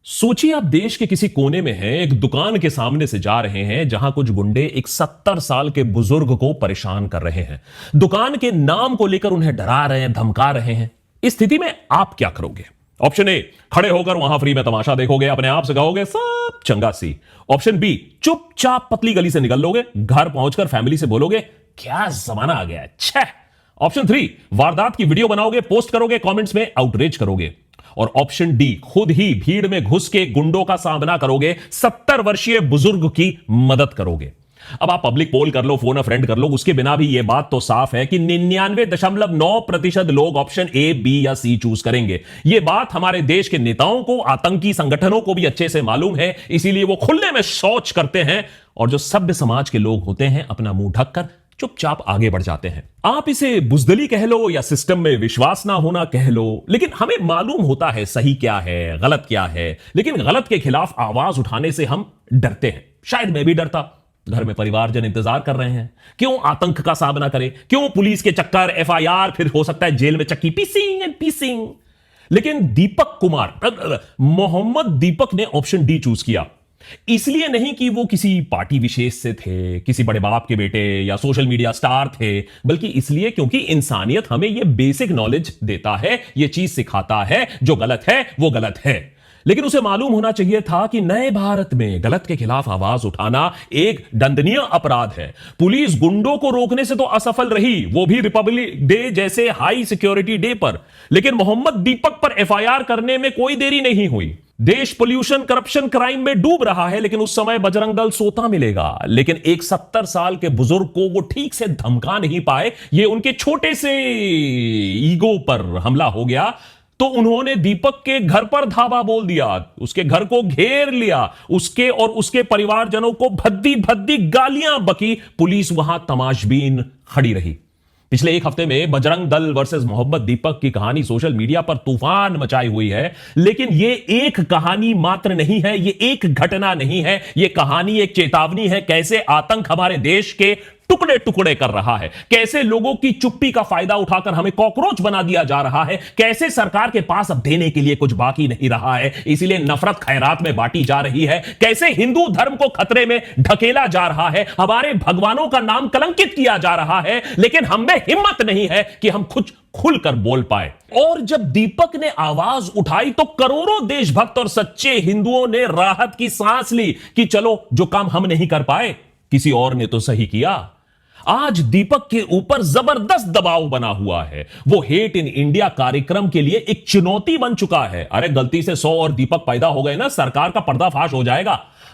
सोचिए आप देश के किसी कोने में हैं, एक दुकान के सामने से जा रहे हैं जहां कुछ गुंडे एक 70 साल के बुजुर्ग को परेशान कर रहे हैं। दुकान के नाम को लेकर उन्हें डरा रहे हैं, धमका रहे हैं। इस स्थिति में आप क्या करोगे? ऑप्शन ए, खड़े होकर वहां फ्री में तमाशा देखोगे, अपने आप से कहोगे सब चंगा सी। ऑप्शन बी, चुपचाप पतली गली से निकल लोगे, घर पहुंचकर फैमिली से बोलोगे क्या जमाना आ गया है, छह। ऑप्शन थ्री, वारदात की वीडियो बनाओगे, पोस्ट करोगे, कमेंट्स में आउटरीच करोगे। और ऑप्शन डी, खुद ही भीड़ में घुस के गुंडों का सामना करोगे, 70 वर्षीय बुजुर्ग की मदद करोगे। अब आप पब्लिक पोल कर लो, फोन अ फ्रेंड कर लो, उसके बिना भी यह बात तो साफ है कि 99.9% लोग ऑप्शन ए, बी या सी चूज करेंगे। यह बात हमारे देश के नेताओं को, आतंकी संगठनों को भी अच्छे से मालूम है, इसीलिए वो खुले में शौच करते हैं और जो सभ्य समाज के लोग होते हैं अपना मुंह ढककर चुपचाप आगे बढ़ जाते हैं। आप इसे बुजदली कह लो या सिस्टम में विश्वास ना होना कह लो, लेकिन हमें मालूम होता है सही क्या है, गलत क्या है। लेकिन गलत के खिलाफ आवाज उठाने से हम डरते हैं। शायद मैं भी डरता। घर में परिवारजन इंतजार कर रहे हैं, क्यों आतंक का सामना करें, क्यों पुलिस के चक्कर, एफआईआर, फिर हो सकता है जेल में चक्की पीसिंग एंड पीसिंग। लेकिन दीपक कुमार, मोहम्मद दीपक ने ऑप्शन डी चूज किया। इसलिए नहीं कि वो किसी पार्टी विशेष से थे, किसी बड़े बाप के बेटे या सोशल मीडिया स्टार थे, बल्कि इसलिए क्योंकि इंसानियत हमें ये बेसिक नॉलेज देता है, ये चीज सिखाता है, जो गलत है वो गलत है। लेकिन उसे मालूम होना चाहिए था कि नए भारत में गलत के खिलाफ आवाज उठाना एक दंडनीय अपराध है। पुलिस गुंडों को रोकने से तो असफल रही, वो भी रिपब्लिक डे जैसे हाई सिक्योरिटी डे पर। लेकिन मोहम्मद दीपक पर एफआईआर करने में कोई देरी नहीं हुई। देश पोल्यूशन, करप्शन, क्राइम में डूब रहा है, लेकिन उस समय बजरंग दल सोता मिलेगा। लेकिन एक 70 साल के बुजुर्ग को वो ठीक से धमका नहीं पाए, ये उनके छोटे से ईगो पर हमला हो गया। तो उन्होंने दीपक के घर पर धावा बोल दिया, उसके घर को घेर लिया, उसके और उसके परिवारजनों को भद्दी भद्दी गालियां बकी। पुलिस वहां तमाशबीन खड़ी रही। पिछले एक हफ्ते में बजरंग दल वर्सेस मोहम्मद दीपक की कहानी सोशल मीडिया पर तूफान मचाई हुई है। लेकिन यह एक कहानी मात्र नहीं है, यह एक घटना नहीं है, यह कहानी एक चेतावनी है। कैसे आतंक हमारे देश के टुकड़े टुकड़े कर रहा है, कैसे लोगों की चुप्पी का फायदा उठाकर हमें कॉकरोच बना दिया जा रहा है, कैसे सरकार के पास अब देने के लिए कुछ बाकी नहीं रहा है, इसीलिए नफरत खैरात में बांटी जा रही है, कैसे हिंदू धर्म को खतरे में ढकेला जा रहा है, हमारे भगवानों का नाम कलंकित किया जा रहा है। लेकिन हम में हिम्मत नहीं है कि हम कुछ खुलकर बोल पाए। और जब दीपक ने आवाज उठाई तो करोड़ों देशभक्त और सच्चे हिंदुओं ने राहत की सांस ली कि चलो, जो काम हम नहीं कर पाए किसी और ने तो सही किया। आज दीपक के ऊपर जबरदस्त दबाव बना हुआ है। वो हेट इन इंडिया कार्यक्रम के लिए एक चुनौती बन चुका है। अरे गलती से 100 और दीपक पैदा हो गए ना, सरकार का पर्दाफाश हो जाएगा।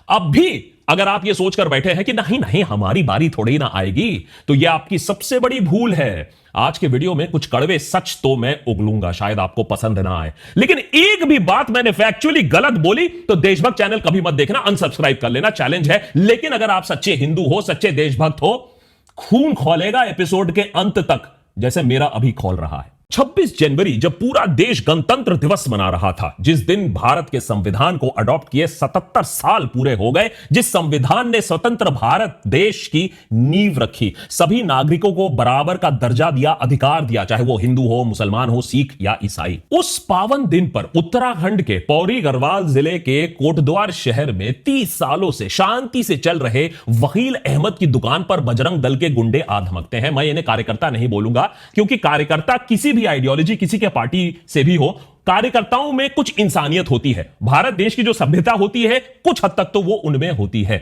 अब भी अगर आप ये सोचकर बैठे हैं कि नहीं नहीं हमारी बारी थोड़ी ना आएगी, तो यह आपकी सबसे बड़ी भूल है। आज के वीडियो में कुछ कड़वे सच तो मैं उगलूंगा, शायद आपको पसंद ना आए, लेकिन एक भी बात मैंने फैक्चुअली गलत बोली तो देशभक्त चैनल कभी मत देखना, अनसब्सक्राइब कर लेना, चैलेंज है। लेकिन अगर आप सच्चे हिंदू हो, सच्चे देशभक्त हो, खून खौलेगा एपिसोड के अंत तक, जैसे मेरा अभी खौल रहा है। 26 जनवरी जब पूरा देश गणतंत्र दिवस मना रहा था, जिस दिन भारत के संविधान को अडॉप्ट किए 77 साल पूरे हो गए, जिस संविधान ने स्वतंत्र भारत देश की नींव रखी, सभी नागरिकों को बराबर का दर्जा दिया, अधिकार दिया, चाहे वो हिंदू हो, मुसलमान हो, सिख या ईसाई। उस पावन दिन पर उत्तराखंड के पौड़ी गढ़वाल जिले के कोटद्वार शहर में 30 सालों से शांति से चल रहे वकील अहमद की दुकान पर बजरंग दल के गुंडे आ धमकते हैं। मैं इन्हें कार्यकर्ता नहीं बोलूंगा, क्योंकि कार्यकर्ता किसी भी आइडियोलॉजी, किसी के पार्टी से भी हो, कार्यकर्ताओं में कुछ इंसानियत होती है। भारत देश की जो सभ्यता होती है, कुछ हद तक तो वो उनमें होती है।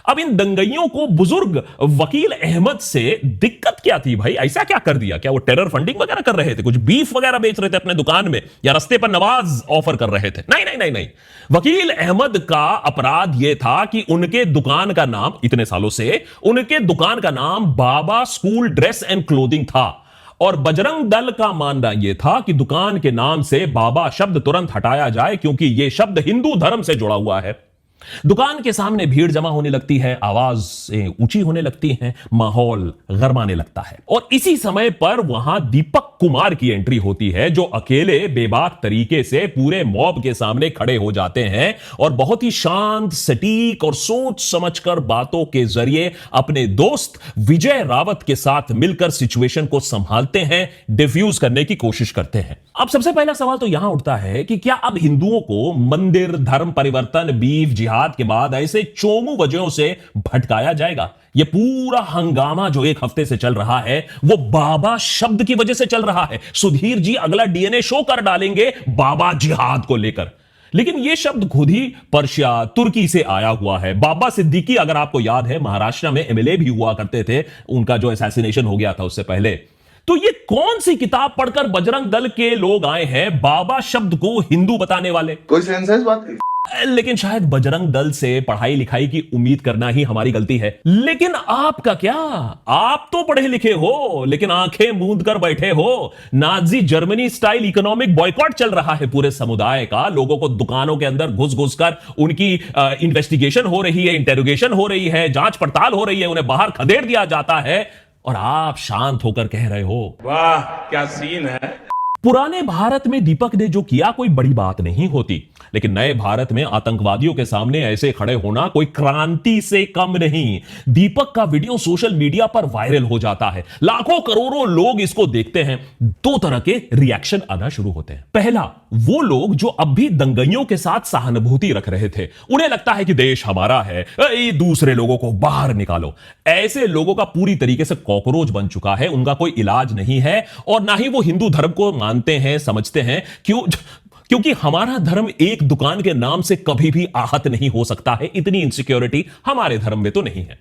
अब इन दंगइयों को बुजुर्ग वकील अहमद से दिक्कत क्या थी भाई? ऐसा क्या कर दिया? क्या वो टेरर फंडिंग वगैरह कर रहे थे, कुछ बीफ वगैरह बेच रहे थे अपने दुकान में, या रास्ते पर नवाज ऑफर कर रहे थे? नहीं नहीं नहीं नहीं। वकील अहमद का अपराध यह था कि उनके दुकान का नाम, इतने सालों से उनके दुकान का नाम बाबा स्कूल ड्रेस एंड क्लोथिंग था। और बजरंग दल का मानना यह था कि दुकान के नाम से बाबा शब्द तुरंत हटाया जाए, क्योंकि यह शब्द हिंदू धर्म से जुड़ा हुआ है। दुकान के सामने भीड़ जमा होने लगती है, आवाजें ऊंची होने लगती हैं, माहौल गरमाने लगता है। और इसी समय पर वहां दीपक कुमार की एंट्री होती है, जो अकेले बेबाक तरीके से पूरे मॉब के सामने खड़े हो जाते हैं और बहुत ही शांत, सटीक और सोच समझकर बातों के जरिए अपने दोस्त विजय रावत के साथ मिलकर सिचुएशन को संभालते हैं, डिफ्यूज करने की कोशिश करते हैं। अब सबसे पहला सवाल तो यहां उठता है कि क्या अब हिंदुओं को मंदिर, धर्म परिवर्तन, बीफ, जिहाद के बाद ऐसे चोमू वजहों से भटकाया जाएगा? यह पूरा हंगामा जो एक हफ्ते से चल रहा है वो बाबा शब्द की वजह से चल रहा है। सुधीर जी अगला डीएनए शो कर डालेंगे बाबा जिहाद को लेकर। लेकिन यह शब्द खुद ही पर्शिया, तुर्की से आया हुआ है। बाबा सिद्दीकी, अगर आपको याद है, महाराष्ट्र में एमएलए भी हुआ करते थे, उनका जो असैसिनेशन हो गया था उससे पहले। तो ये कौन सी किताब पढ़कर बजरंग दल के लोग आए हैं बाबा शब्द को हिंदू बताने वाले? कोई सेंस है इस बात की? लेकिन शायद बजरंग दल से पढ़ाई लिखाई की उम्मीद करना ही हमारी गलती है। लेकिन आपका क्या? आप तो पढ़े लिखे हो, लेकिन आंखें मूंद कर बैठे हो। Nazi Germany style economic boycott चल रहा है पूरे समुदाय का। लोगों को दुकानों के अंदर घुस घुस कर उनकी इन्वेस्टिगेशन हो रही है, इंटेरोगेशन हो रही है, जांच पड़ताल हो रही है, उन्हें बाहर खदेड़ दिया जाता है और आप शांत होकर कह रहे हो वाह क्या सीन है। पुराने भारत में दीपक ने जो किया कोई बड़ी बात नहीं होती, लेकिन नए भारत में आतंकवादियों के सामने ऐसे खड़े होना कोई क्रांति से कम नहीं। दीपक का वीडियो सोशल मीडिया पर वायरल हो जाता है, लाखों करोड़ों लोग इसको देखते हैं। दो तरह के रिएक्शन आना शुरू होते हैं। पहला, वो लोग जो अब भी दंगइयों के साथ सहानुभूति रख रहे थे, उन्हें लगता है कि देश हमारा है, दूसरे लोगों को बाहर निकालो। ऐसे लोगों का पूरी तरीके से कॉकरोच बन चुका है, उनका कोई इलाज नहीं है और ना ही वो हिंदू धर्म को मानते हैं, समझते हैं। क्योंकि हमारा धर्म एक दुकान के नाम से कभी भी आहत नहीं हो सकता है। इतनी इनसिक्योरिटी हमारे धर्म में तो नहीं है।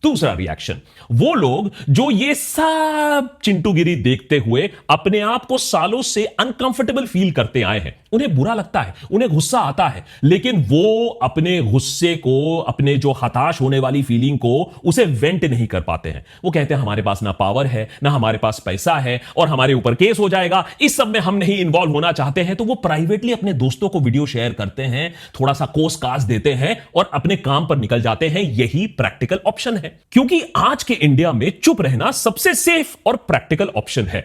दूसरा रिएक्शन, वो लोग जो ये सब चिंटूगिरी देखते हुए अपने आप को सालों से अनकंफर्टेबल फील करते आए हैं, उन्हें बुरा लगता है, उन्हें गुस्सा आता है, लेकिन वो अपने गुस्से को, अपने जो हताश होने वाली फीलिंग को, उसे वेंट नहीं कर पाते हैं। वो कहते हैं हमारे पास ना पावर है, ना हमारे पास पैसा है और हमारे ऊपर केस हो जाएगा, इस सब में हम नहीं इन्वॉल्व होना चाहते हैं। तो वो प्राइवेटली अपने दोस्तों को वीडियो शेयर करते हैं, थोड़ा सा कोस कास देते हैं और अपने काम पर निकल जाते हैं। यही प्रैक्टिकल ऑप्शन है, क्योंकि आज के इंडिया में चुप रहना सबसे सेफ और प्रैक्टिकल ऑप्शन है।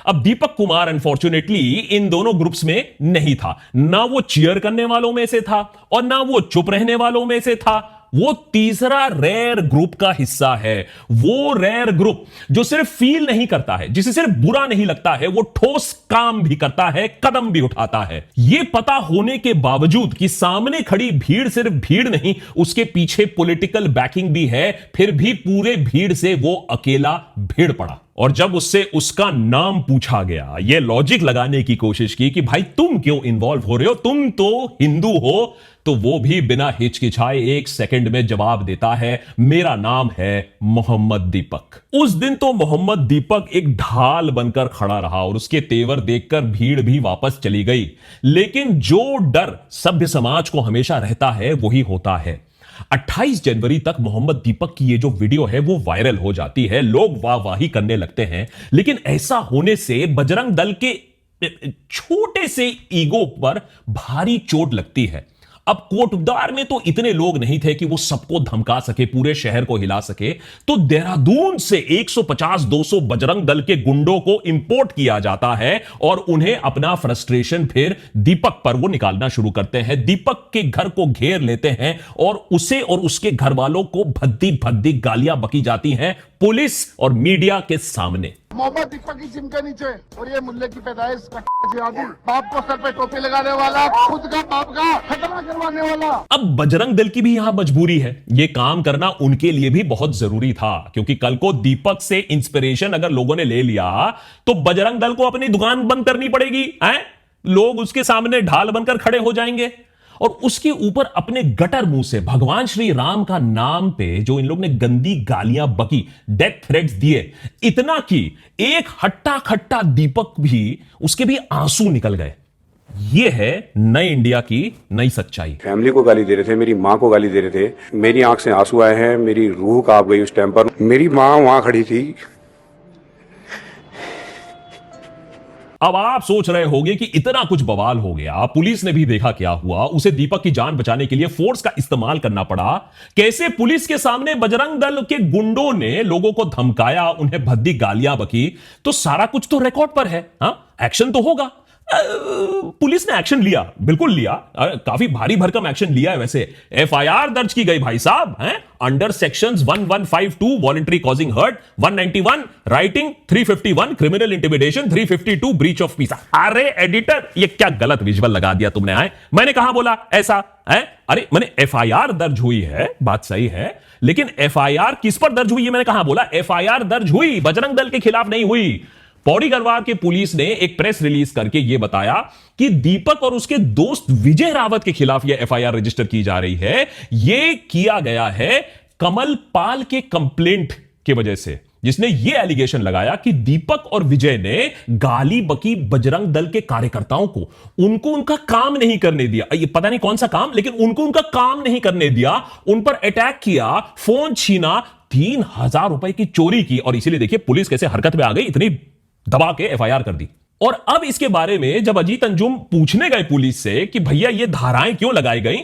अब दीपक कुमार अनफॉर्चुनेटली इन दोनों ग्रुप्स में नहीं था। ना वो चीयर करने वालों में से था और ना वो चुप रहने वालों में से था। वो तीसरा रेयर ग्रुप का हिस्सा है। वो रेयर ग्रुप जो सिर्फ फील नहीं करता है, जिसे सिर्फ बुरा नहीं लगता है, वो ठोस काम भी करता है, कदम भी उठाता है। ये पता होने के बावजूद कि सामने खड़ी भीड़ सिर्फ भीड़ नहीं, उसके पीछे पॉलिटिकल बैकिंग भी है, फिर भी पूरे भीड़ से वो अकेला भीड़ पड़ा। और जब उससे उसका नाम पूछा गया, ये लॉजिक लगाने की कोशिश की कि भाई तुम क्यों इन्वॉल्व हो रहे हो, तुम तो हिंदू हो, तो वो भी बिना हिचकिचाए एक सेकंड में जवाब देता है, मेरा नाम है मोहम्मद दीपक। उस दिन तो मोहम्मद दीपक एक ढाल बनकर खड़ा रहा और उसके तेवर देखकर भीड़ भी वापस चली गई। लेकिन जो डर सभ्य समाज को हमेशा रहता है वही होता है। 28 जनवरी तक मोहम्मद दीपक की ये जो वीडियो है वो वायरल हो जाती है, लोग वाहवाही करने लगते हैं। लेकिन ऐसा होने से बजरंग दल के छोटे से ईगो पर भारी चोट लगती है। अब कोटद्वार में तो इतने लोग नहीं थे कि वो सबको धमका सके, पूरे शहर को हिला सके। तो देहरादून से 150-200 बजरंग दल के गुंडों को इंपोर्ट किया जाता है और उन्हें अपना फ्रस्ट्रेशन फिर दीपक पर वो निकालना शुरू करते हैं। दीपक के घर को घेर लेते हैं और उसे और उसके घर वालों को भद्दी भद्दी गालियां बकी जाती हैं पुलिस और मीडिया के सामने। मोहम्मद दीपक की जिम के नीचे और ये मुल्ले की पैदाइश का जिहादी, बाप को सर पे टोपी लगाने वाला, खुद का बाप का खतरा करवाने वाला। अब बजरंग दल की भी यहां मजबूरी है, ये काम करना उनके लिए भी बहुत जरूरी था, क्योंकि कल को दीपक से इंस्पिरेशन अगर लोगों ने ले लिया तो बजरंग दल को अपनी दुकान बंद करनी पड़ेगी। लोग उसके सामने ढाल बनकर खड़े हो जाएंगे और उसके ऊपर अपने गटर मुंह से भगवान श्री राम का नाम पे जो इन लोग ने गंदी गालियां बकी, डेथ थ्रेट्स दिए, इतना कि एक हट्टा खट्टा दीपक भी, उसके भी आंसू निकल गए। ये है नए इंडिया की नई सच्चाई। फैमिली को गाली दे रहे थे, मेरी माँ को गाली दे रहे थे, मेरी आंख से आंसू आए हैं, मेरी रूह कांप गई उस टाइम पर। मेरी माँ वहां खड़ी थी, अब आप सोच रहे होंगे कि इतना कुछ बवाल हो गया, पुलिस ने भी देखा क्या हुआ, उसे दीपक की जान बचाने के लिए फोर्स का इस्तेमाल करना पड़ा, कैसे पुलिस के सामने बजरंग दल के गुंडों ने लोगों को धमकाया, उन्हें भद्दी गालियां बकी, तो सारा कुछ तो रिकॉर्ड पर है। एक्शन तो होगा। पुलिस ने एक्शन लिया, बिल्कुल लिया, काफी भारी भरकम एक्शन लिया है। वैसे एफआईआर दर्ज की गई भाई साहब, हैं under sections 1152 voluntary causing hurt, 191 rioting, 351 criminal intimidation, 352 breach of peace. अरे एडिटर, ये क्या गलत विजुअल लगा दिया तुमने? आए, मैंने कहां बोला ऐसा है? अरे मैंने एफआईआर दर्ज हुई है, बात सही है, लेकिन एफआईआर किस पर दर्ज हुई है? मैंने कहां बोला एफआईआर दर्ज हुई, बजरंग दल के खिलाफ नहीं हुई। पौड़ी गढ़वाल के पुलिस ने एक प्रेस रिलीज करके यह बताया कि दीपक और उसके दोस्त विजय रावत के खिलाफ यह एफआईआर रजिस्टर की जा रही है। यह किया गया है कमल पाल के कंप्लेंट की वजह से, जिसने यह एलिगेशन लगाया कि दीपक और विजय ने गाली बकी बजरंग दल के कार्यकर्ताओं को, उनको उनका काम नहीं करने दिया। ये पता नहीं कौन सा काम, लेकिन उनको उनका काम नहीं करने दिया, उन पर अटैक किया, फोन छीना, 3000 रुपए की चोरी की। और इसीलिए देखिए पुलिस कैसे हरकत में आ गई, इतनी दबा के एफआईआर कर दी। और अब इसके बारे में जब अजीत अंजुम पूछने गए पुलिस से कि भैया ये धाराएं क्यों लगाई गई,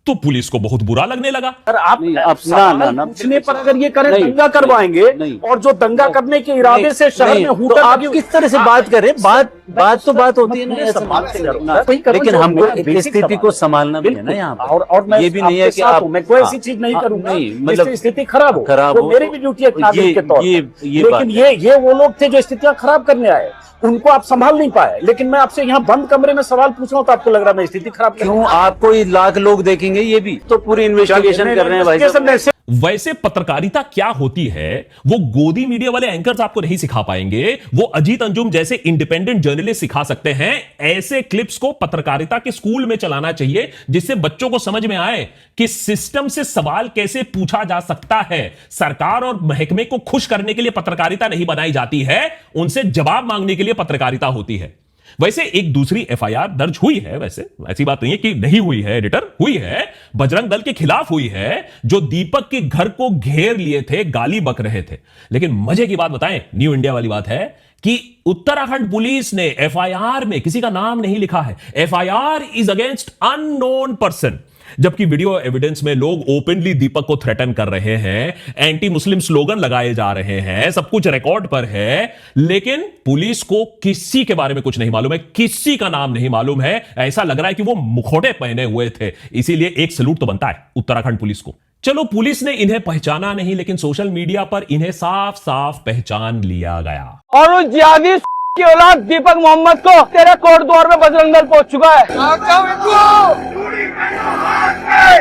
तो पुलिस को बहुत बुरा लगने लगा। सर आप पूछने पर अगर ये करें दंगा करवाएंगे, और जो दंगा करने के इरादे से शहर में हूटर, तो आप किस तरह से बात करें? बात होती है ना, लेकिन हमको स्थिति को संभालना भी है ना यहाँ पर। और मैं ये भी नहीं है कि आप मैं कोई ऐसी चीज नहीं करूंगा मतलब स्थिति खराब हो, मेरी भी ड्यूटी है नागरिक के तौर पर। लेकिन ये वो लोग थे जो स्थितियां खराब करने आए, उनको आप संभाल नहीं पाए। लेकिन मैं आपसे यहाँ बंद कमरे में सवाल पूछ रहा हूँ तो आपको लग रहा है मैं स्थिति खराब क्यों? आपको लाख लोग देखेंगे, ये भी तो पूरी इन्वेस्टिगेशन कर रहे हैं भाई साहब। वैसे पत्रकारिता क्या होती है वो गोदी मीडिया वाले एंकर्स आपको नहीं सिखा पाएंगे, वो अजीत अंजुम जैसे इंडिपेंडेंट जर्नलिस्ट सिखा सकते हैं। ऐसे क्लिप्स को पत्रकारिता के स्कूल में चलाना चाहिए, जिससे बच्चों को समझ में आए कि सिस्टम से सवाल कैसे पूछा जा सकता है। सरकार और महकमे को खुश करने के लिए पत्रकारिता नहीं बनाई जाती है, उनसे जवाब मांगने के लिए पत्रकारिता होती है। वैसे एक दूसरी एफआईआर दर्ज हुई है, वैसे ऐसी बात नहीं है कि नहीं हुई है एडिटर, हुई है, बजरंग दल के खिलाफ हुई है, जो दीपक के घर को घेर लिए थे, गाली बक रहे थे। लेकिन मजे की बात बताएं, न्यू इंडिया वाली बात है कि उत्तराखंड पुलिस ने एफआईआर में किसी का नाम नहीं लिखा है। FIR is against unknown person, जबकि वीडियो एविडेंस में लोग ओपनली दीपक को थ्रेटन कर रहे हैं, एंटी मुस्लिम स्लोगन लगाए जा रहे हैं, सब कुछ रिकॉर्ड पर है। लेकिन पुलिस को किसी के बारे में कुछ नहीं मालूम है, किसी का नाम नहीं मालूम है। ऐसा लग रहा है कि वो मुखौटे पहने हुए थे। इसीलिए एक सैल्यूट तो बनता है उत्तराखंड पुलिस को। चलो पुलिस ने इन्हें पहचाना नहीं, लेकिन सोशल मीडिया पर इन्हें साफ साफ पहचान लिया गया। और उस जिहादी की औलाद दीपक मोहम्मद को तेरे कोट द्वार में बजरंग दल पहुंच चुका है।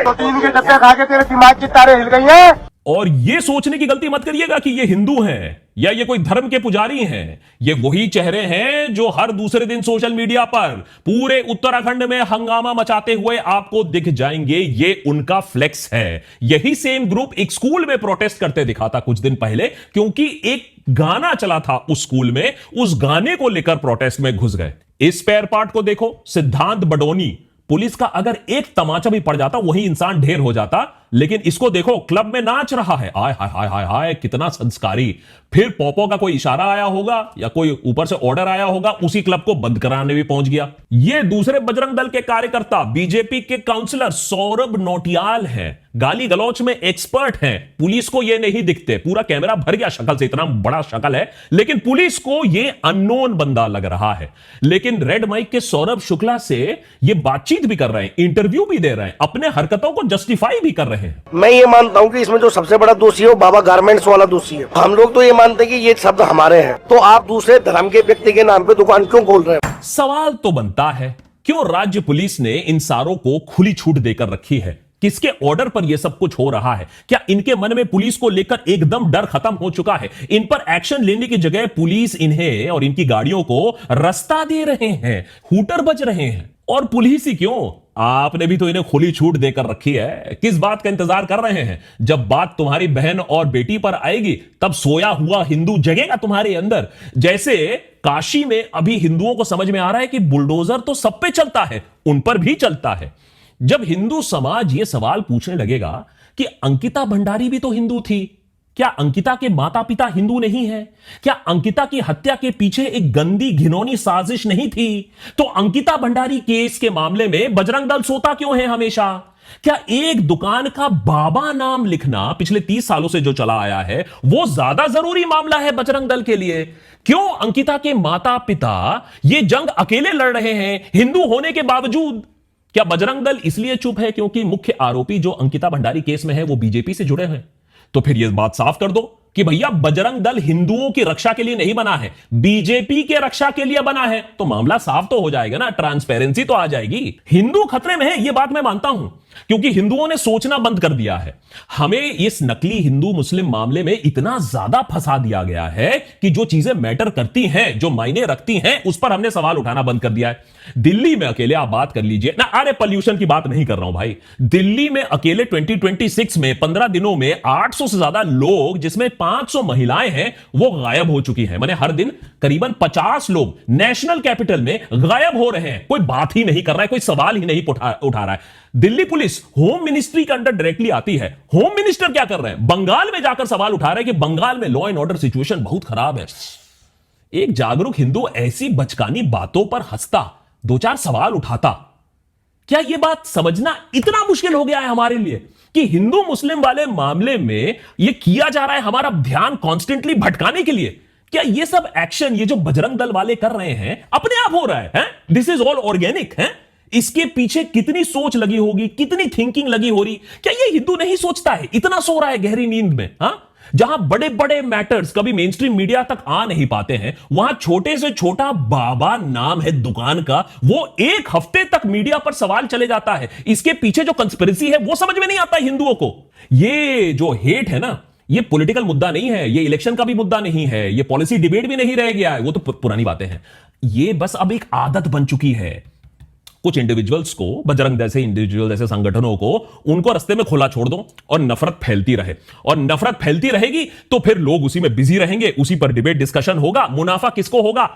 तो टीवी के डब्बे खा के तेरे दिमाग की तारें हिल गई हैं। और ये सोचने की गलती मत करिएगा कि ये हिंदू हैं या ये कोई धर्म के पुजारी हैं। ये वही चेहरे हैं जो हर दूसरे दिन सोशल मीडिया पर पूरे उत्तराखंड में हंगामा मचाते हुए आपको दिख जाएंगे। ये उनका फ्लेक्स है। यही सेम ग्रुप एक स्कूल में प्रोटेस्ट करते दिखा था कुछ दिन पहले, क्योंकि एक गाना चला था उस स्कूल में, उस गाने को लेकर प्रोटेस्ट में घुस गए। इस स्पेयर पार्ट को देखो, सिद्धांत बडोनी, पुलिस का अगर एक तमाचा भी पड़ जाता वही इंसान ढेर हो जाता। लेकिन इसको देखो, क्लब में नाच रहा है। आय हाय हाय हाय हाय, कितना संस्कारी। फिर पोपो का कोई इशारा आया होगा या कोई ऊपर से ऑर्डर आया होगा, उसी क्लब को बंद कराने भी पहुंच गया। ये दूसरे बजरंग दल के कार्यकर्ता बीजेपी के काउंसलर सौरभ नौटियाल हैं, गाली गलौच में एक्सपर्ट हैं। पुलिस को ये नहीं दिखते, पूरा कैमरा भर गया शक्ल से, इतना बड़ा शक्ल है, लेकिन पुलिस को ये अननोन बंदा लग रहा है। लेकिन रेड माइक के सौरभ शुक्ला से ये बातचीत भी कर रहे हैं, इंटरव्यू भी दे रहे हैं, अपने हरकतों को जस्टिफाई भी कर रहे हैं। मैं ये मानता हूँ कि इसमें जो सबसे बड़ा दोषी है वो बाबा गारमेंट्स वाला दोषी है। हम लोग तो ये मानते हैं कि ये शब्द हमारे हैं, तो आप दूसरे धर्म के व्यक्ति के नाम पे दुकान क्यों खोल रहे हैं? सवाल तो बनता है, क्यों राज्य पुलिस ने इन सारों को खुली छूट देकर रखी है? किसके ऑर्डर पर यह सब कुछ हो रहा है? क्या इनके मन में पुलिस को लेकर एकदम डर खत्म हो चुका है? इन पर एक्शन लेने की जगह पुलिस इन्हें और इनकी गाड़ियों को रास्ता दे रहे हैं, हूटर बज रहे हैं। और पुलिस ही क्यों, आपने भी तो इन्हें खुली छूट देकर रखी है। किस बात का इंतजार कर रहे हैं? जब बात तुम्हारी बहन और बेटी पर आएगी तब सोया हुआ हिंदू जगेगा तुम्हारे अंदर। जैसे काशी में अभी हिंदुओं को समझ में आ रहा है कि बुलडोजर तो सब पे चलता है, उन पर भी चलता है। जब हिंदू समाज यह सवाल पूछने लगेगा कि अंकिता भंडारी भी तो हिंदू थी, क्या अंकिता के माता पिता हिंदू नहीं है? क्या अंकिता की हत्या के पीछे एक गंदी घिनौनी साजिश नहीं थी? तो अंकिता भंडारी केस के मामले में बजरंग दल सोता क्यों है हमेशा? क्या एक दुकान का बाबा नाम लिखना पिछले 30 सालों से जो चला आया है वो ज्यादा जरूरी मामला है बजरंग दल के लिए? क्यों अंकिता के माता पिता ये जंग अकेले लड़ रहे हैं हिंदू होने के बावजूद? क्या बजरंग दल इसलिए चुप है क्योंकि मुख्य आरोपी जो अंकिता भंडारी केस में है वो बीजेपी से जुड़े हैं? तो फिर यह बात साफ कर दो कि भैया बजरंग दल हिंदुओं की रक्षा के लिए नहीं बना है, बीजेपी के रक्षा के लिए बना है। तो मामला साफ तो हो जाएगा ना, ट्रांसपेरेंसी तो आ जाएगी। हिंदू खतरे में है यह बात मैं मानता हूं, क्योंकि हिंदुओं ने सोचना बंद कर दिया है। हमें इस नकली हिंदू मुस्लिम मामले में इतना ज्यादा फंसा दिया गया है कि जो चीजें मैटर करती हैं, जो मायने रखती हैं, उस पर हमने सवाल उठाना बंद कर दिया है। दिल्ली में अकेले आप बात कर लीजिए ना, अरे पॉल्यूशन की बात नहीं कर रहा हूं भाई, दिल्ली में अकेले 2026 में 15 दिनों में 800 से ज्यादा लोग, जिसमें 500 महिलाएं हैं, वो गायब हो चुकी हैं। माने हर दिन करीबन 50 लोग नेशनल कैपिटल में गायब हो रहे हैं। कोई बात ही नहीं कर रहा है, कोई सवाल ही नहीं उठा रहा है। दिल्ली पुलिस होम मिनिस्ट्री के अंडर डायरेक्टली आती है। होम मिनिस्टर क्या कर रहे हैं? बंगाल में जाकर सवाल उठा रहे हैं कि बंगाल में लॉ एंड ऑर्डर सिचुएशन बहुत खराब है। एक जागरूक हिंदू ऐसी बचकानी बातों पर हंसता, 2-4 सवाल उठाता। क्या यह बात समझना इतना मुश्किल हो गया है हमारे लिए कि हिंदू मुस्लिम वाले मामले में यह किया जा रहा है हमारा ध्यान कॉन्स्टेंटली भटकाने के लिए? क्या यह सब एक्शन ये जो बजरंग दल वाले कर रहे हैं अपने आप हो रहा है? दिस इज ऑल ऑर्गेनिक है? इसके पीछे कितनी सोच लगी होगी, कितनी थिंकिंग लगी हो रही? क्या ये हिंदू नहीं सोचता है? इतना सो रहा है गहरी नींद में? जहां बड़े बड़े मैटर्स कभी मेन स्ट्रीम मीडिया तक आ नहीं पाते हैं, वहां छोटे से छोटा बाबा नाम है दुकान का, वो एक हफ्ते तक मीडिया पर सवाल चले जाता है। इसके पीछे जो कंस्पिरेसी है वो समझ में नहीं आता हिंदुओं को। ये जो हेट है ना, ये पॉलिटिकल मुद्दा नहीं है, ये इलेक्शन का भी मुद्दा नहीं है, ये पॉलिसी डिबेट भी नहीं रह गया है, वो तो पुरानी बातें हैं। ये बस अब एक आदत बन चुकी है। कुछ इंडिविजुअल्स को, बजरंग जैसे इंडिविजुअल जैसे संगठनों को, उनको रास्ते में खुला छोड़ दो और नफरत फैलती रहे। और नफरत फैलती रहेगी तो फिर लोग उसी में बिजी रहेंगे, उसी पर डिबेट डिस्कशन होगा। मुनाफा किसको होगा?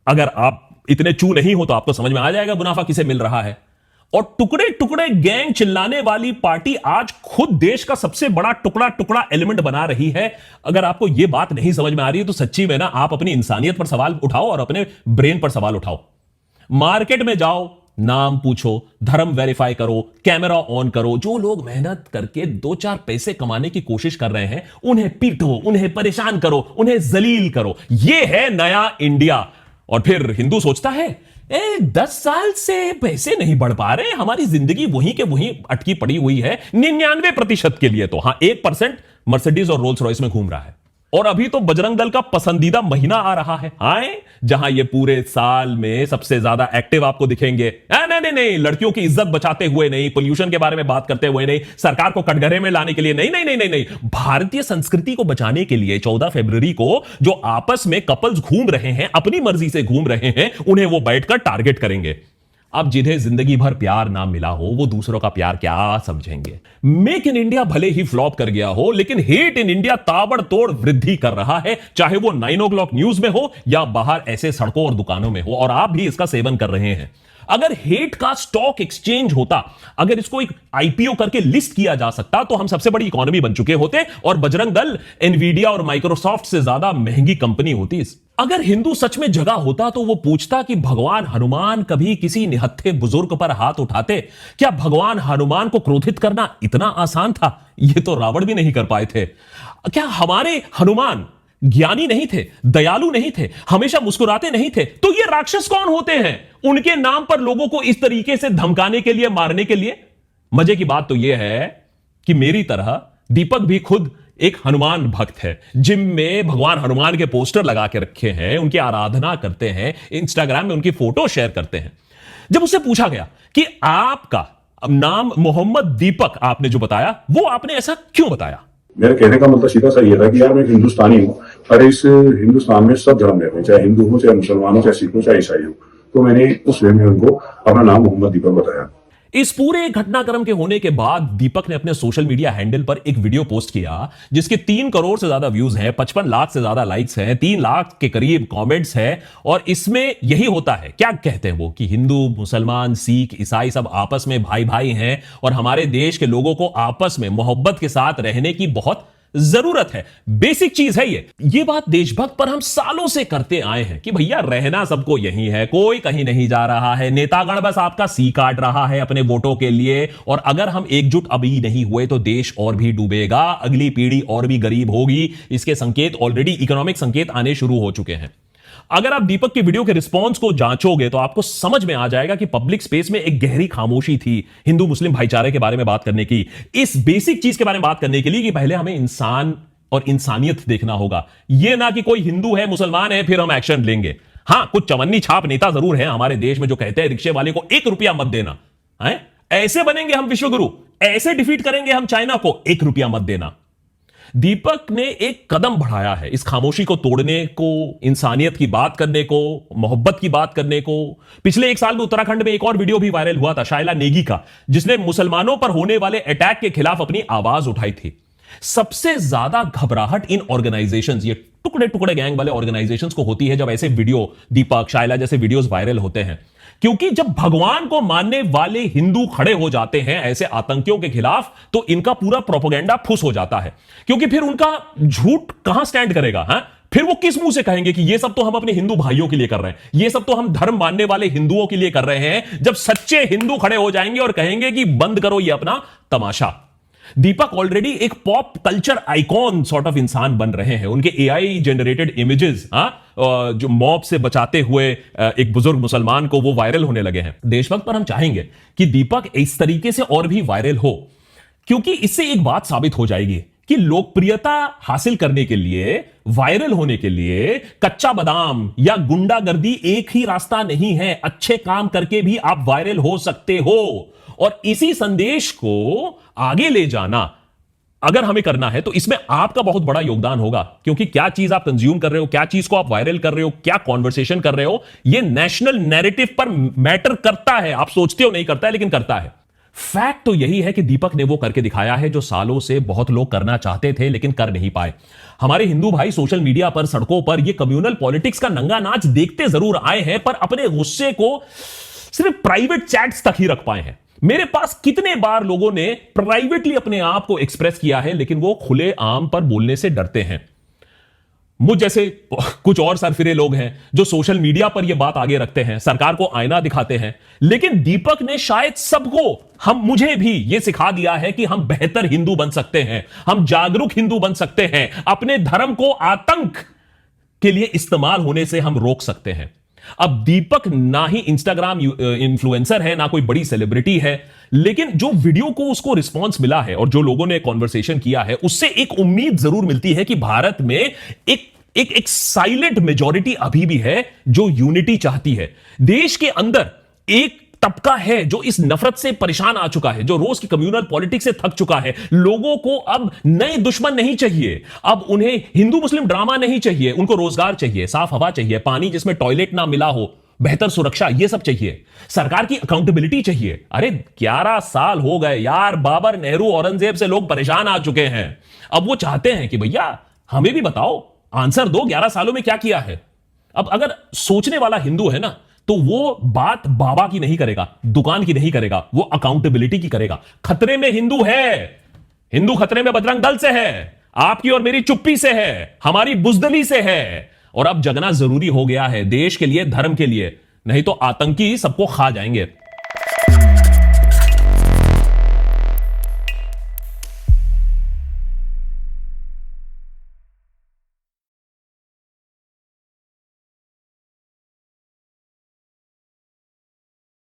अगर आप इतने चू नहीं हो तो आपको समझ में आ जाएगा मुनाफा किसे मिल रहा है। और टुकड़े टुकड़े गैंग चिल्लाने वाली पार्टी आज खुद देश का सबसे बड़ा टुकड़ा टुकड़ा एलिमेंट बना रही है। अगर आपको यह बात नहीं समझ में आ रही है तो सच्ची में ना आप अपनी इंसानियत पर सवाल उठाओ और अपने ब्रेन पर सवाल उठाओ। मार्केट में जाओ, नाम पूछो, धर्म वेरीफाई करो, कैमरा ऑन करो। जो लोग मेहनत करके 2-4 पैसे कमाने की कोशिश कर रहे हैं उन्हें पीटो, उन्हें परेशान करो, उन्हें जलील करो। यह है नया इंडिया। और फिर हिंदू सोचता है 10 साल से पैसे नहीं बढ़ पा रहे, हमारी जिंदगी वहीं के वहीं अटकी पड़ी हुई है। 99% के लिए तो हाँ, 1% मर्सिडीज और रोल्स रॉयस में घूम रहा है। और अभी तो बजरंग दल का पसंदीदा महीना आ रहा है, जहां ये पूरे साल में सबसे ज्यादा एक्टिव आपको दिखेंगे। नहीं, लड़कियों की इज्जत बचाते हुए नहीं, पोल्यूशन के बारे में बात करते हुए नहीं, सरकार को कटघरे में लाने के लिए नहीं, भारतीय संस्कृति को बचाने के लिए 14 फरवरी को जो आपस में कपल्स घूम रहे हैं, अपनी मर्जी से घूम रहे हैं, उन्हें वो बैठकर टारगेट करेंगे। अब जिन्हें जिंदगी भर प्यार ना मिला हो वो दूसरों का प्यार क्या समझेंगे? मेक इन इंडिया भले ही फ्लॉप कर गया हो, लेकिन हेट इन इंडिया ताबड़तोड़ वृद्धि कर रहा है, चाहे वो 9 o'clock न्यूज में हो या बाहर ऐसे सड़कों और दुकानों में हो। और आप भी इसका सेवन कर रहे हैं। अगर हेट का स्टॉक एक्सचेंज होता, अगर इसको एक आईपीओ करके लिस्ट किया जा सकता, तो हम सबसे बड़ी इकोनॉमी बन चुके होते और बजरंग दल एनवीडिया और माइक्रोसॉफ्ट से ज्यादा महंगी कंपनी होती। अगर हिंदू सच में जगा होता तो वो पूछता कि भगवान हनुमान कभी किसी निहत्थे बुजुर्ग पर हाथ उठाते? क्या भगवान हनुमान को क्रोधित करना इतना आसान था? ये तो रावण भी नहीं कर पाए थे। क्या हमारे हनुमान ज्ञानी नहीं थे, दयालु नहीं थे, हमेशा मुस्कुराते नहीं थे? तो ये राक्षस कौन होते हैं उनके नाम पर लोगों को इस तरीके से धमकाने के लिए, मारने के लिए? मजे की बात तो यह है कि मेरी तरह दीपक भी खुद एक हनुमान भक्त है। जिम में भगवान हनुमान के पोस्टर लगा के रखे हैं, उनकी आराधना करते हैं, इंस्टाग्राम में उनकी फोटो शेयर करते हैं। जब उससे पूछा गया कि आपका नाम मोहम्मद दीपक आपने जो बताया, वो आपने ऐसा क्यों बताया? मेरे कहने का मतलब सीधा सा ये था कि यार मैं हिंदुस्तानी हूँ और इस हिंदुस्तान में सब धर्म रहते हैं, चाहे हिंदू हो, चाहे मुसलमान हो, चाहे सिख हो, चाहे ईसाई हो। तो मैंने उस वे में उनको अपना नाम मोहम्मद दीपक बताया। इस पूरे घटनाक्रम के होने के बाद दीपक ने अपने सोशल मीडिया हैंडल पर एक वीडियो पोस्ट किया जिसके 3 करोड़ से ज्यादा व्यूज हैं, 55 लाख से ज्यादा लाइक्स हैं, 3 लाख के करीब कमेंट्स हैं। और इसमें यही होता है, क्या कहते हैं वो, कि हिंदू, मुसलमान, सिख, ईसाई सब आपस में भाई भाई हैं और हमारे देश के लोगों को आपस में मोहब्बत के साथ रहने की बहुत जरूरत है, बेसिक चीज है ये बात देशभक्त पर हम सालों से करते आए हैं कि भैया रहना सबको यही है, कोई कहीं नहीं जा रहा है, नेतागण बस आपका सी काट रहा है अपने वोटों के लिए, और अगर हम एकजुट अभी नहीं हुए तो देश और भी डूबेगा, अगली पीढ़ी और भी गरीब होगी। इसके संकेत ऑलरेडी इकोनॉमिक संकेत आने शुरू हो चुके हैं। अगर आप दीपक की वीडियो के रिस्पांस को जांचोगे तो आपको समझ में आ जाएगा कि पब्लिक स्पेस में एक गहरी खामोशी थी हिंदू मुस्लिम भाईचारे के बारे में बात करने की, इस बेसिक चीज के बारे में बात करने के लिए कि पहले हमें इंसान और इंसानियत देखना होगा। यह ना कि कोई हिंदू है मुसलमान है फिर हम एक्शन लेंगे। हां, कुछ चवन्नी छाप नेता जरूर हैं हमारे देश में जो कहते हैं रिक्शे वाले को 1 रुपया मत देना, है ऐसे बनेंगे हम विश्वगुरु, ऐसे डिफीट करेंगे हम चाइना को, 1 रुपया मत देना। दीपक ने एक कदम बढ़ाया है इस खामोशी को तोड़ने को, इंसानियत की बात करने को, मोहब्बत की बात करने को। पिछले 1 साल में उत्तराखंड में एक और वीडियो भी वायरल हुआ था शाइला नेगी का, जिसने मुसलमानों पर होने वाले अटैक के खिलाफ अपनी आवाज उठाई थी। सबसे ज्यादा घबराहट इन ऑर्गेनाइजेशंस, ये टुकड़े टुकड़े गैंग वाले ऑर्गेनाइजेशंस को होती है जब ऐसे वीडियो, दीपक शाइला जैसे वीडियोस वायरल होते हैं, क्योंकि जब भगवान को मानने वाले हिंदू खड़े हो जाते हैं ऐसे आतंकियों के खिलाफ तो इनका पूरा प्रोपेगेंडा फुस हो जाता है, क्योंकि फिर उनका झूठ कहां स्टैंड करेगा। है फिर वो किस मुंह से कहेंगे कि ये सब तो हम अपने हिंदू भाइयों के लिए कर रहे हैं, ये सब तो हम धर्म मानने वाले हिंदुओं के लिए कर रहे हैं, जब सच्चे हिंदू खड़े हो जाएंगे और कहेंगे कि बंद करो ये अपना तमाशा। दीपक ऑलरेडी एक pop culture icon sort of इंसान बन रहे हैं। उनके एआई जनरेटेड इमेजेस जो मॉब से बचाते हुए एक बुजुर्ग मुसलमान को, वो वायरल होने लगे हैं। देशभक्त पर हम चाहेंगे कि दीपक इस तरीके से और भी वायरल हो, क्योंकि इससे एक बात साबित हो जाएगी कि लोकप्रियता हासिल करने के लिए, वायरल होने के लिए कच्चा बादाम या गुंडागर्दी एक ही रास्ता नहीं है। अच्छे काम करके भी आप वायरल हो सकते हो, और इसी संदेश को आगे ले जाना अगर हमें करना है तो इसमें आपका बहुत बड़ा योगदान होगा, क्योंकि क्या चीज आप कंज्यूम कर रहे हो, क्या चीज को आप वायरल कर रहे हो, क्या कॉन्वर्सेशन कर रहे हो, यह नेशनल नैरेटिव पर मैटर करता है। आप सोचते हो नहीं करता है, लेकिन करता है। फैक्ट तो यही है कि दीपक ने वो करके दिखाया है जो सालों से बहुत लोग करना चाहते थे लेकिन कर नहीं पाए। हमारे हिंदू भाई सोशल मीडिया पर, सड़कों पर ये कम्युनल पॉलिटिक्स का नंगा नाच देखते जरूर आए हैं, पर अपने गुस्से को सिर्फ प्राइवेट चैट्स तक ही रख पाए हैं। मेरे पास कितने बार लोगों ने प्राइवेटली अपने आप को एक्सप्रेस किया है, लेकिन वो खुले आम पर बोलने से डरते हैं। मुझ जैसे कुछ और सरफिरे लोग हैं जो सोशल मीडिया पर यह बात आगे रखते हैं, सरकार को आईना दिखाते हैं, लेकिन दीपक ने शायद सबको, मुझे भी यह सिखा दिया है कि हम बेहतर हिंदू बन सकते हैं, हम जागरूक हिंदू बन सकते हैं, अपने धर्म को आतंक के लिए इस्तेमाल होने से हम रोक सकते हैं। अब दीपक ना ही इंस्टाग्राम इन्फ्लुएंसर है, ना कोई बड़ी सेलिब्रिटी है, लेकिन जो वीडियो को उसको रिस्पांस मिला है और जो लोगों ने कॉन्वर्सेशन किया है, उससे एक उम्मीद जरूर मिलती है कि भारत में एक साइलेंट मेजॉरिटी अभी भी है जो यूनिटी चाहती है। देश के अंदर एक तबका है जो इस नफरत से परेशान आ चुका है, जो रोज की कम्युनल पॉलिटिक्स से थक चुका है। लोगों को अब नए दुश्मन नहीं चाहिए, अब उन्हें हिंदू मुस्लिम ड्रामा नहीं चाहिए, उनको रोजगार चाहिए, साफ हवा चाहिए, पानी जिसमें टॉयलेट ना मिला हो, बेहतर सुरक्षा, यह सब चाहिए। सरकार की अकाउंटेबिलिटी चाहिए। अरे 11 साल हो गए यार, बाबर, नेहरू, औरंगजेब से लोग परेशान आ चुके हैं। अब वो चाहते हैं कि भैया हमें भी बताओ, आंसर दो, 11 सालों में क्या किया है। अब अगर सोचने वाला हिंदू है ना, तो वो बात बाबा की नहीं करेगा, दुकान की नहीं करेगा, वो अकाउंटेबिलिटी की करेगा। खतरे में हिंदू है, हिंदू खतरे में बजरंग दल से है, आपकी और मेरी चुप्पी से है, हमारी बुजदली से है। और अब जगना जरूरी हो गया है देश के लिए, धर्म के लिए, नहीं तो आतंकी सबको खा जाएंगे।